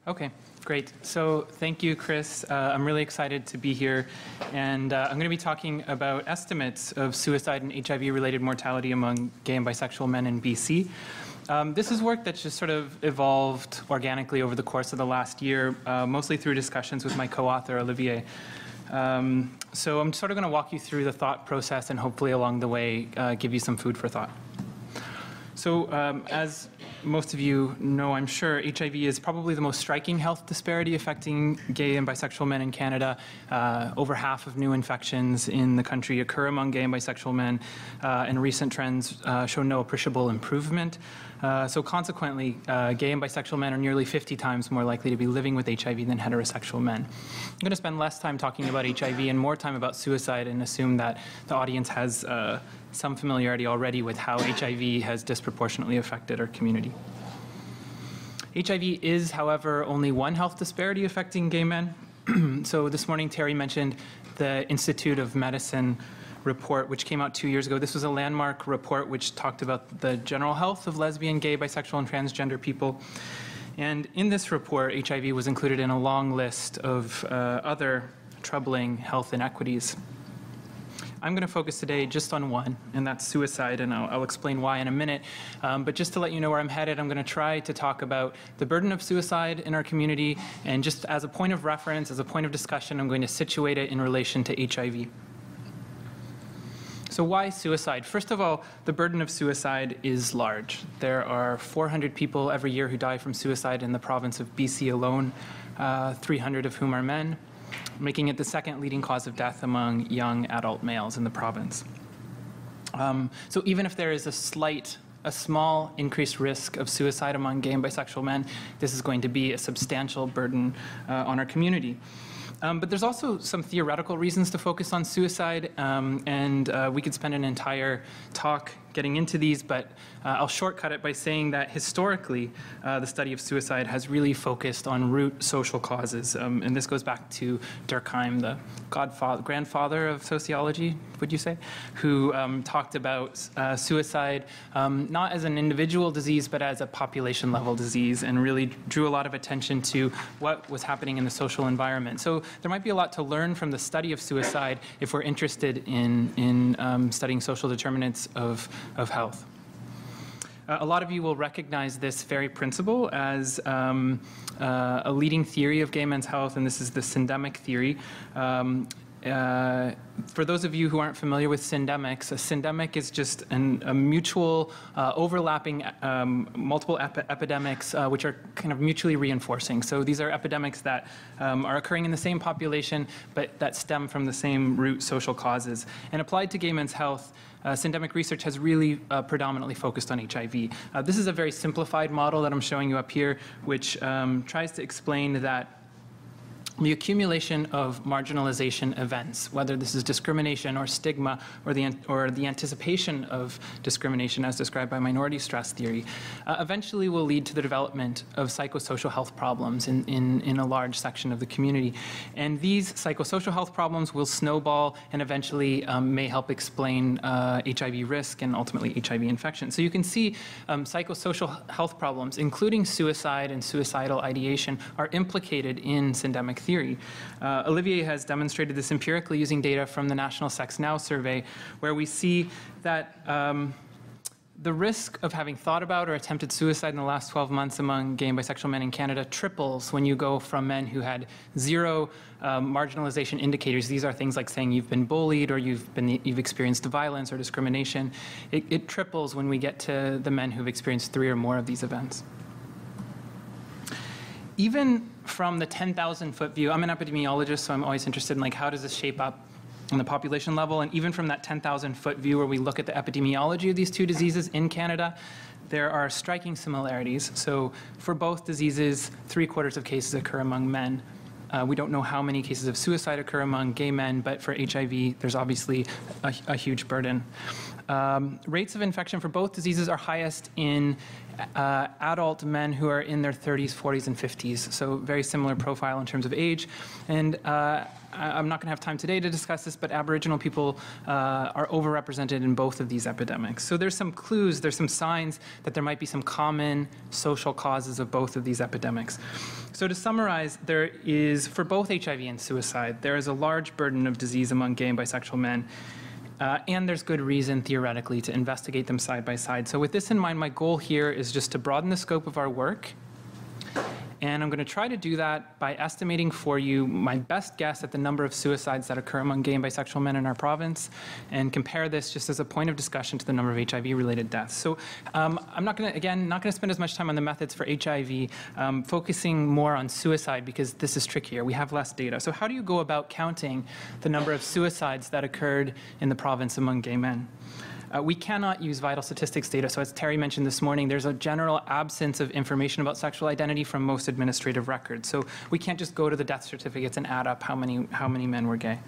Okay, great. So thank you, Chris. I'm really excited to be here. And I'm going to be talking about estimates of suicide and HIV-related mortality among gay and bisexual men in BC. This is work that's just sort of evolved organically over the course of the last year, mostly through discussions with my co-author, Olivier. So I'm sort of going to walk you through the thought process and hopefully along the way give you some food for thought. So as most of you know, I'm sure, HIV is probably the most striking health disparity affecting gay and bisexual men in Canada. Over half of new infections in the country occur among gay and bisexual men, and recent trends show no appreciable improvement. So consequently, gay and bisexual men are nearly 50 times more likely to be living with HIV than heterosexual men. I'm going to spend less time talking about HIV and more time about suicide, and assume that the audience has some familiarity already with how HIV has disproportionately affected our community. HIV is, however, only one health disparity affecting gay men. So this morning, Terry mentioned the Institute of Medicine report, which came out 2 years ago. This was a landmark report which talked about the general health of lesbian, gay, bisexual, and transgender people. And in this report, HIV was included in a long list of other troubling health inequities. I'm going to focus today just on one, and that's suicide, and I'll explain why in a minute. But just to let you know where I'm headed, I'm going to try to talk about the burden of suicide in our community, and just as a point of reference, as a point of discussion, I'm going to situate it in relation to HIV. So why suicide? First of all, the burden of suicide is large. There are 400 people every year who die from suicide in the province of BC alone, 300 of whom are men, making it the second leading cause of death among young adult males in the province. So even if there is a small increased risk of suicide among gay and bisexual men, this is going to be a substantial burden on our community. But there's also some theoretical reasons to focus on suicide, and we could spend an entire talk getting into these, but I'll shortcut it by saying that historically, the study of suicide has really focused on root social causes. And this goes back to Durkheim, the grandfather of sociology, would you say, who talked about suicide not as an individual disease, but as a population-level disease, and really drew a lot of attention to what was happening in the social environment. So there might be a lot to learn from the study of suicide if we're interested in studying social determinants of health. A lot of you will recognize this very principle as a leading theory of gay men's health, and this is the syndemic theory. For those of you who aren't familiar with syndemics, a syndemic is just a mutual overlapping multiple epidemics which are kind of mutually reinforcing. So these are epidemics that are occurring in the same population but that stem from the same root social causes. And applied to gay men's health, syndemic research has really predominantly focused on HIV. This is a very simplified model that I'm showing you up here, which tries to explain that the accumulation of marginalization events, whether this is discrimination or stigma or the anticipation of discrimination as described by minority stress theory, eventually will lead to the development of psychosocial health problems in a large section of the community. And these psychosocial health problems will snowball and eventually may help explain HIV risk and ultimately HIV infection. So you can see psychosocial health problems, including suicide and suicidal ideation, are implicated in syndemic theory. Olivier has demonstrated this empirically using data from the National Sex Now survey, where we see that the risk of having thought about or attempted suicide in the last 12 months among gay and bisexual men in Canada triples when you go from men who had zero marginalization indicators. These are things like saying you've been bullied or you've experienced violence or discrimination. It triples when we get to the men who've experienced 3 or more of these events. Even from the 10,000-foot view, I'm an epidemiologist, so I'm always interested in like how does this shape up on the population level, and even from that 10,000-foot view where we look at the epidemiology of these two diseases in Canada, there are striking similarities. So for both diseases, 3/4 of cases occur among men. We don't know how many cases of suicide occur among gay men, but for HIV, there's obviously a huge burden. Rates of infection for both diseases are highest in adult men who are in their 30s, 40s, and 50s. So very similar profile in terms of age. And I'm not going to have time today to discuss this, but Aboriginal people are overrepresented in both of these epidemics. So there's some clues, there's some signs that there might be some common social causes of both of these epidemics. So to summarize, there is, for both HIV and suicide, there is a large burden of disease among gay and bisexual men. And there's good reason, theoretically, to investigate them side by side. So with this in mind, my goal here is just to broaden the scope of our work. And I'm going to try to do that by estimating for you my best guess at the number of suicides that occur among gay and bisexual men in our province, and compare this just as a point of discussion to the number of HIV-related deaths. So I'm not going to spend as much time on the methods for HIV, focusing more on suicide because this is trickier. We have less data. So how do you go about counting the number of suicides that occurred in the province among gay men? We cannot use vital statistics data. So as Terry mentioned this morning, there's a general absence of information about sexual identity from most administrative records. So we can't just go to the death certificates and add up how many men were gay.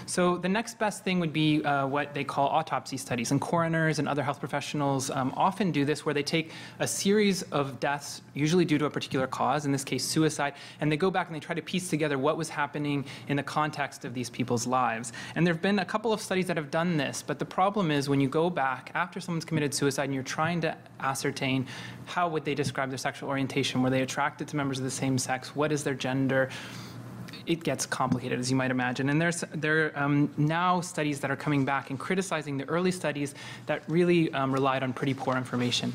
So the next best thing would be what they call autopsy studies. And coroners and other health professionals often do this, where they take a series of deaths, usually due to a particular cause, in this case suicide, and they go back and they try to piece together what was happening in the context of these people's lives. And there have been a couple of studies that have done this, but the problem is when you go back after someone's committed suicide and you're trying to ascertain how would they describe their sexual orientation, were they attracted to members of the same sex, what is their gender, it gets complicated, as you might imagine. And there are now studies that are coming back and criticizing the early studies that really relied on pretty poor information.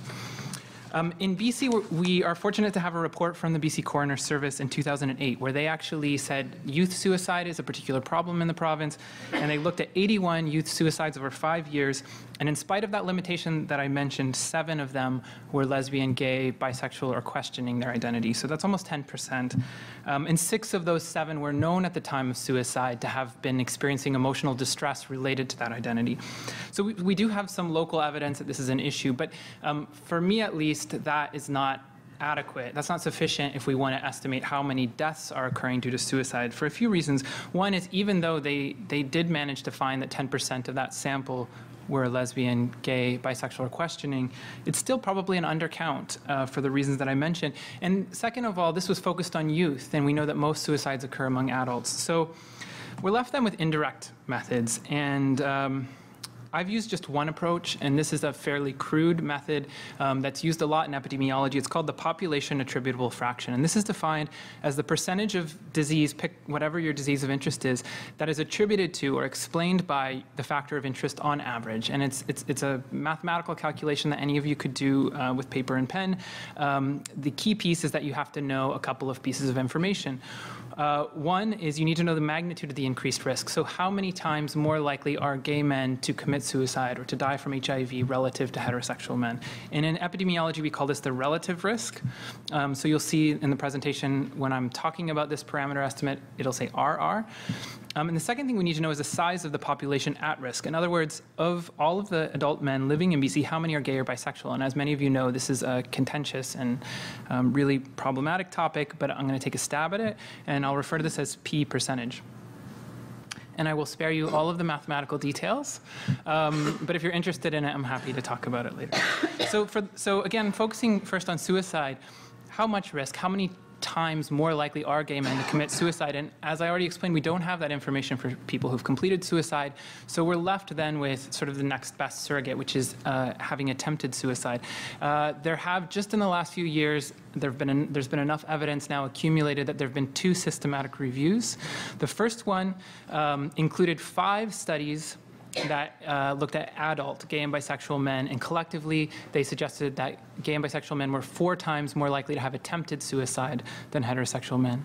In BC, we are fortunate to have a report from the BC Coroner Service in 2008, where they actually said youth suicide is a particular problem in the province, and they looked at 81 youth suicides over 5 years, and in spite of that limitation that I mentioned, 7 of them were lesbian, gay, bisexual, or questioning their identity. So that's almost 10%. And 6 of those 7 were known at the time of suicide to have been experiencing emotional distress related to that identity. So we do have some local evidence that this is an issue, but for me at least, that is not adequate. That's not sufficient if we want to estimate how many deaths are occurring due to suicide for a few reasons. One is, even though they did manage to find that 10% of that sample were lesbian, gay, bisexual, or questioning, it's still probably an undercount for the reasons that I mentioned. And second of all, this was focused on youth, and we know that most suicides occur among adults. So we're left then with indirect methods, and I've used just one approach, and this is a fairly crude method that's used a lot in epidemiology. It's called the population attributable fraction, and this is defined as the percentage of disease, pick whatever your disease of interest is, that is attributed to or explained by the factor of interest on average. And it's a mathematical calculation that any of you could do with paper and pen. The key piece is that you have to know a couple of pieces of information. One is you need to know the magnitude of the increased risk. So how many times more likely are gay men to commit suicide or to die from HIV relative to heterosexual men? And in epidemiology, we call this the relative risk. So you'll see in the presentation when I'm talking about this parameter estimate, it'll say RR. And the second thing we need to know is the size of the population at risk. In other words, of all of the adult men living in BC, how many are gay or bisexual? And as many of you know, this is a contentious and really problematic topic, but I'm going to take a stab at it, and I'll refer to this as P percentage. And I will spare you all of the mathematical details, but if you're interested in it, I'm happy to talk about it later. So again, focusing first on suicide, how much risk, how many times more likely are gay men to commit suicide? And as I already explained, we don't have that information for people who've completed suicide. So we're left then with sort of the next best surrogate, which is having attempted suicide. There have, just in the last few years, there's been enough evidence now accumulated that there have been 2 systematic reviews. The first one included 5 studies that looked at adult gay and bisexual men, and collectively they suggested that gay and bisexual men were 4 times more likely to have attempted suicide than heterosexual men.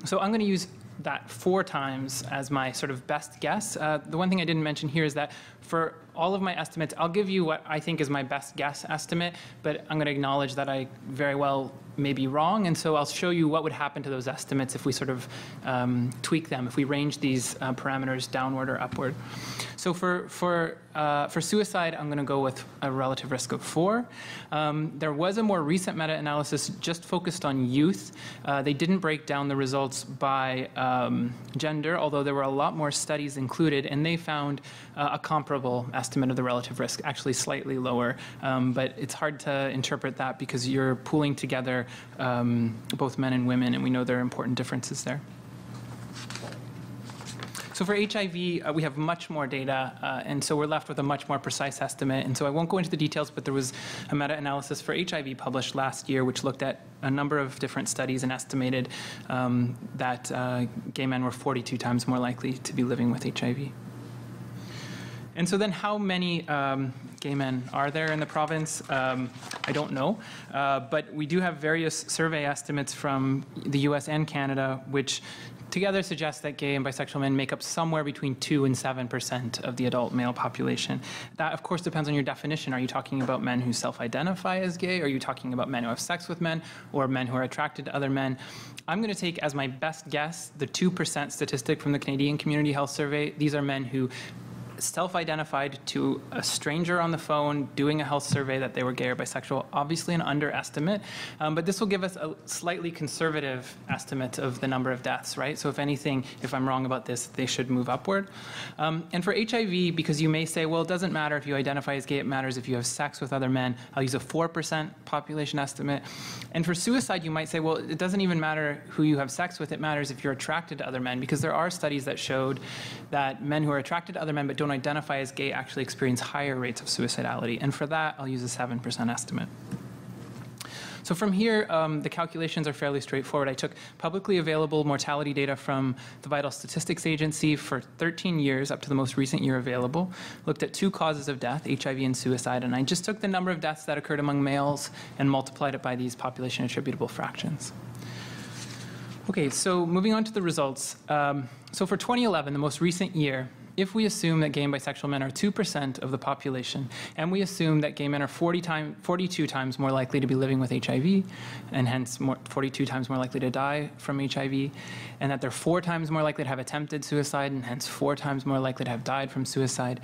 So I'm going to use that 4 times as my sort of best guess. The one thing I didn't mention here is that for all of my estimates, I'll give you what I think is my best guess estimate, but I'm going to acknowledge that I very well may be wrong, and so I'll show you what would happen to those estimates if we sort of tweak them, if we range these parameters downward or upward. So for suicide, I'm going to go with a relative risk of 4. There was a more recent meta-analysis just focused on youth. They didn't break down the results by gender, although there were a lot more studies included, and they found a comparable estimate estimate of the relative risk, actually slightly lower. But it's hard to interpret that because you're pooling together both men and women, and we know there are important differences there. So for HIV, we have much more data, and so we're left with a much more precise estimate. And so I won't go into the details, but there was a meta-analysis for HIV published last year, which looked at a number of different studies and estimated that gay men were 42 times more likely to be living with HIV. And so then how many gay men are there in the province? I don't know, but we do have various survey estimates from the US and Canada, which together suggest that gay and bisexual men make up somewhere between 2% and 7% of the adult male population. That, of course, depends on your definition. Are you talking about men who self-identify as gay? Are you talking about men who have sex with men, or men who are attracted to other men? I'm going to take as my best guess the 2% statistic from the Canadian Community Health Survey. These are men who self-identified to a stranger on the phone doing a health survey that they were gay or bisexual. Obviously an underestimate, but this will give us a slightly conservative estimate of the number of deaths, right? So if anything, if I'm wrong about this, they should move upward. And for HIV, because you may say, well, it doesn't matter if you identify as gay, it matters if you have sex with other men, I'll use a 4% population estimate. And for suicide, you might say, well, it doesn't even matter who you have sex with, it matters if you're attracted to other men, because there are studies that showed that men who are attracted to other men but don't identify as gay actually experience higher rates of suicidality. And for that, I'll use a 7% estimate. So from here, the calculations are fairly straightforward. I took publicly available mortality data from the Vital Statistics Agency for 13 years, up to the most recent year available, looked at 2 causes of death, HIV and suicide, and I just took the number of deaths that occurred among males and multiplied it by these population attributable fractions. Okay, so moving on to the results. So for 2011, the most recent year, if we assume that gay and bisexual men are 2% of the population, and we assume that gay men are 42 times more likely to be living with HIV, and hence 42 times more likely to die from HIV, and that they're 4 times more likely to have attempted suicide, and hence 4 times more likely to have died from suicide,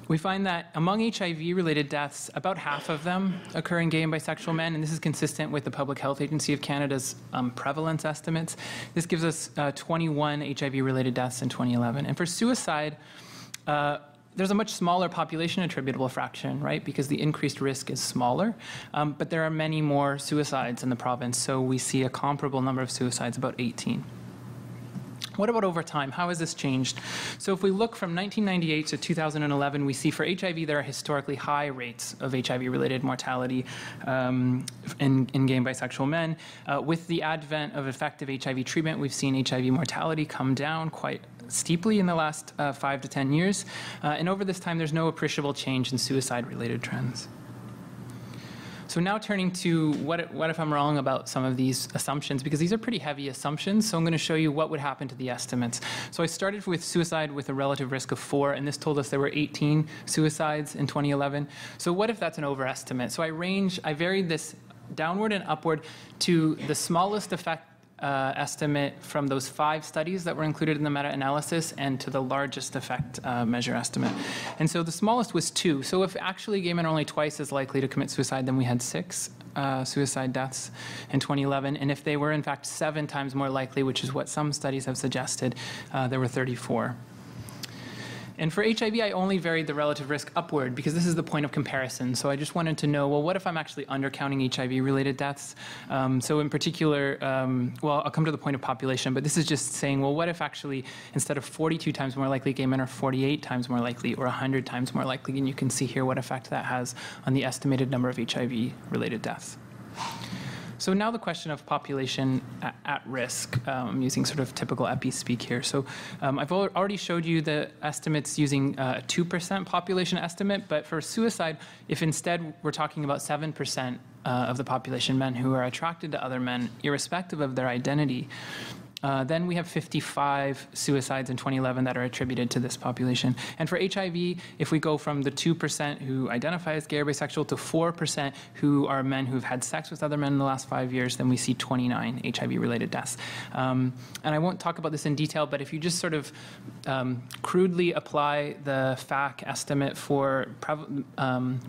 we find that among HIV-related deaths, about half of them occur in gay and bisexual men, and this is consistent with the Public Health Agency of Canada's prevalence estimates. This gives us 21 HIV-related deaths in 2011. And for suicide, there's a much smaller population attributable fraction, right, because the increased risk is smaller, but there are many more suicides in the province, so we see a comparable number of suicides, about 18. What about over time? How has this changed? So if we look from 1998 to 2011, we see for HIV there are historically high rates of HIV-related mortality in gay and bisexual men. With the advent of effective HIV treatment, we've seen HIV mortality come down quite steeply in the last 5 to 10 years. And over this time, there's no appreciable change in suicide-related trends. So now turning to what if I'm wrong about some of these assumptions, because these are pretty heavy assumptions, so I'm going to show you what would happen to the estimates. So I started with suicide with a relative risk of 4, and this told us there were 18 suicides in 2011. So what if that's an overestimate? So I varied this downward and upward to the smallest effect estimate from those 5 studies that were included in the meta-analysis and to the largest effect measure estimate. And so the smallest was 2. So if actually gay men are only twice as likely to commit suicide, then we had 6 suicide deaths in 2011. And if they were in fact 7 times more likely, which is what some studies have suggested, there were 34. And for HIV, I only varied the relative risk upward because this is the point of comparison. So I just wanted to know, well, what if I'm actually undercounting HIV-related deaths? So in particular, well, I'll come to the point of population, but this is just saying, well, what if actually instead of 42 times more likely, gay men are 48 times more likely or 100 times more likely? And you can see here what effect that has on the estimated number of HIV-related deaths. So now the question of population at risk. I'm using sort of typical epi speak here. So I've already showed you the estimates using a 2% population estimate, but for suicide, if instead we're talking about 7% of the population, men who are attracted to other men, irrespective of their identity, then we have 55 suicides in 2011 that are attributed to this population. And for HIV, if we go from the 2% who identify as gay or bisexual to 4% who are men who've had sex with other men in the last 5 years, then we see 29 HIV-related deaths. And I won't talk about this in detail, but if you just sort of crudely apply the FAC estimate for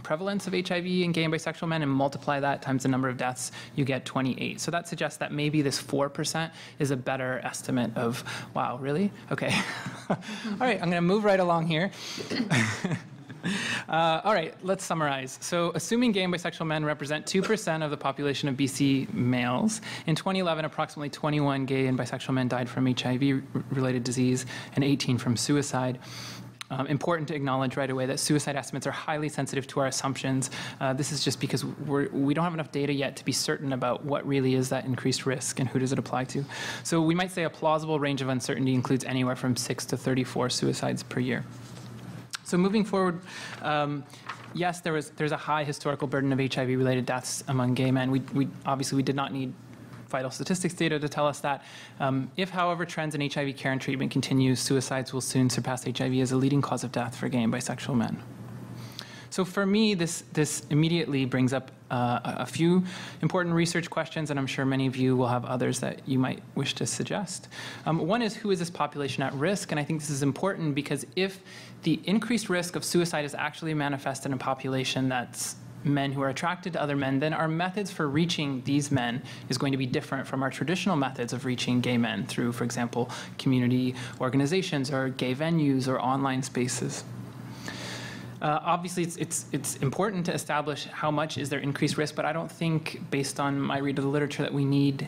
prevalence of HIV in gay and bisexual men and multiply that times the number of deaths, you get 28. So that suggests that maybe this 4% is a better estimate of, wow, really? Okay. All right, I'm going to move right along here. All right, let's summarize. So assuming gay and bisexual men represent 2% of the population of BC males, in 2011, approximately 21 gay and bisexual men died from HIV-related disease and 18 from suicide. Important to acknowledge right away that suicide estimates are highly sensitive to our assumptions. This is just because we don't have enough data yet to be certain about what really is that increased risk and who does it apply to. So we might say a plausible range of uncertainty includes anywhere from 6 to 34 suicides per year. So moving forward, yes, there's a high historical burden of HIV-related deaths among gay men. Obviously we did not need vital statistics data to tell us that. If, however, trends in HIV care and treatment continue, suicides will soon surpass HIV as a leading cause of death for gay and bisexual men. So for me, this immediately brings up a few important research questions, and I'm sure many of you will have others that you might wish to suggest. One is, who is this population at risk? And I think this is important because if the increased risk of suicide is actually manifested in a population that's men who are attracted to other men, then our methods for reaching these men is going to be different from our traditional methods of reaching gay men through, for example, community organizations or gay venues or online spaces. Obviously, it's important to establish how much is there increased risk, but I don't think, based on my read of the literature, that we need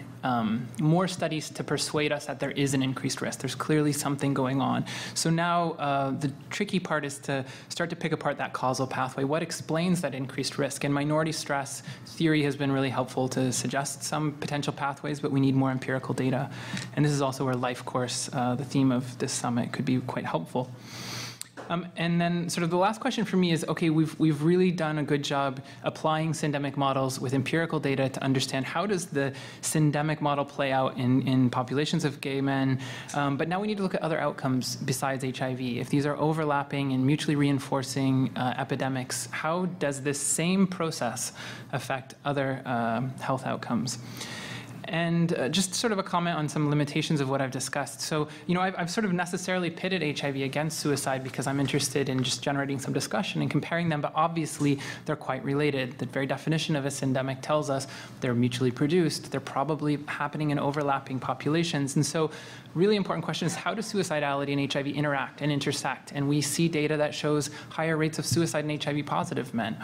more studies to persuade us that there is an increased risk. There's clearly something going on. So now the tricky part is to start to pick apart that causal pathway. What explains that increased risk? And minority stress theory has been really helpful to suggest some potential pathways, but we need more empirical data. And this is also where life course, the theme of this summit, could be quite helpful. And then sort of the last question for me is, okay, we've really done a good job applying syndemic models with empirical data to understand how does the syndemic model play out in populations of gay men, but now we need to look at other outcomes besides HIV. If these are overlapping and mutually reinforcing epidemics, how does this same process affect other health outcomes? And just sort of a comment on some limitations of what I've discussed. So, I've sort of necessarily pitted HIV against suicide because I'm interested in just generating some discussion and comparing them, but obviously they're quite related. The very definition of a syndemic tells us they're mutually produced, they're probably happening in overlapping populations. And so really important question is, how does suicidality and HIV interact and intersect? And we see data that shows higher rates of suicide in HIV positive men.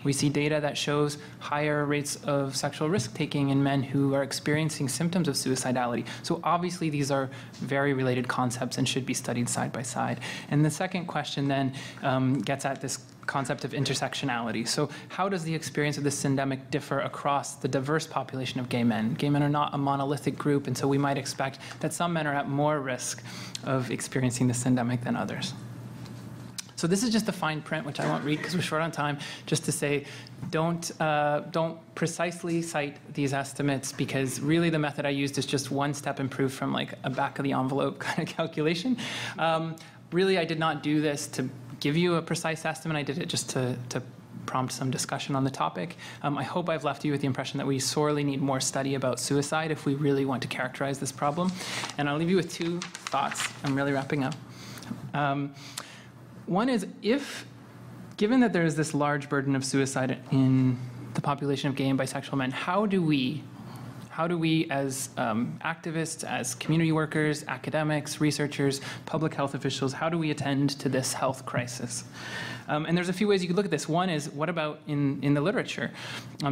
We see data that shows higher rates of sexual risk-taking in men who are experiencing symptoms of suicidality. So obviously these are very related concepts and should be studied side by side. And the second question then gets at this concept of intersectionality. So how does the experience of this syndemic differ across the diverse population of gay men? Gay men are not a monolithic group, and so we might expect that some men are at more risk of experiencing the syndemic than others. So this is just the fine print, which I won't read because we're short on time, just to say don't precisely cite these estimates, because really the method I used is just one step improved from like a back of the envelope kind of calculation. Really, I did not do this to give you a precise estimate. I did it just to prompt some discussion on the topic. I hope I've left you with the impression that we sorely need more study about suicide if we really want to characterize this problem. And I'll leave you with two thoughts. I'm really wrapping up. One is, given that there is this large burden of suicide in the population of gay and bisexual men, how do we as activists, as community workers, academics, researchers, public health officials, how do we attend to this health crisis? And there's a few ways you could look at this. One is, what about in the literature?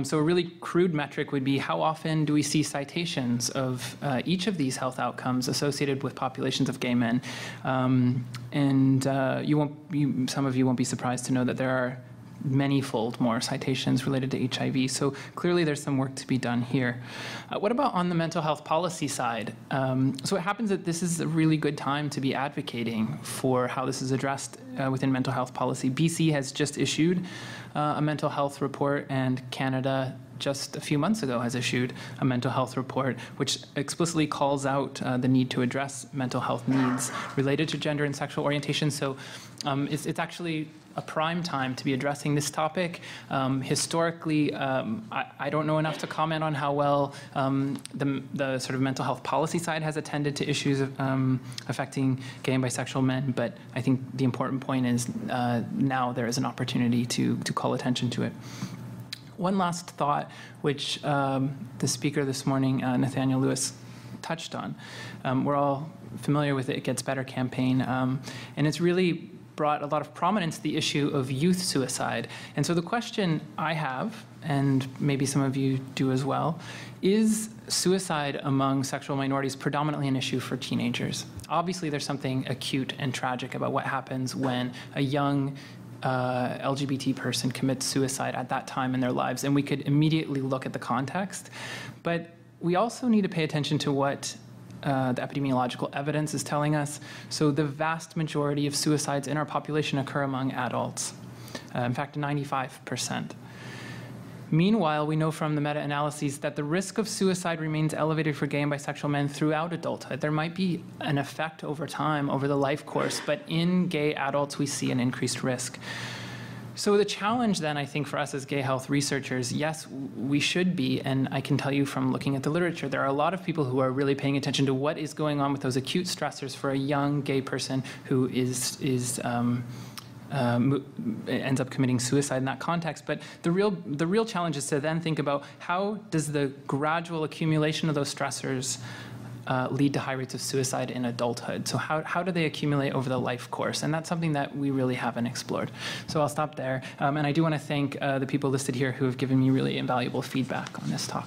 So a really crude metric would be, how often do we see citations of each of these health outcomes associated with populations of gay men? And some of you won't be surprised to know that there are many-fold more citations related to HIV. So clearly there's some work to be done here. What about on the mental health policy side? So it happens that this is a really good time to be advocating for how this is addressed within mental health policy. BC has just issued a mental health report, and Canada just a few months ago has issued a mental health report which explicitly calls out the need to address mental health needs related to gender and sexual orientation. So it's actually a prime time to be addressing this topic. Historically, I don't know enough to comment on how well the sort of mental health policy side has attended to issues affecting gay and bisexual men, but I think the important point is now there is an opportunity to call attention to it. One last thought, which the speaker this morning, Nathaniel Lewis, touched on. We're all familiar with the It Gets Better campaign, and it's really brought a lot of prominence to the issue of youth suicide. And so the question I have, and maybe some of you do as well, is suicide among sexual minorities predominantly an issue for teenagers? Obviously, there's something acute and tragic about what happens when a young LGBT person commits suicide at that time in their lives, and we could immediately look at the context. But we also need to pay attention to what the epidemiological evidence is telling us. So the vast majority of suicides in our population occur among adults. In fact, 95%. Meanwhile, we know from the meta-analyses that the risk of suicide remains elevated for gay and bisexual men throughout adulthood. There might be an effect over time, over the life course, but in gay adults, we see an increased risk. So the challenge then, I think, for us as gay health researchers, yes, we should be, and I can tell you from looking at the literature, there are a lot of people who are really paying attention to what is going on with those acute stressors for a young gay person who ends up committing suicide in that context. But the real challenge is to then think about how does the gradual accumulation of those stressors lead to high rates of suicide in adulthood. So how do they accumulate over the life course? And that's something that we really haven't explored. So I'll stop there. And I do want to thank the people listed here who have given me really invaluable feedback on this talk.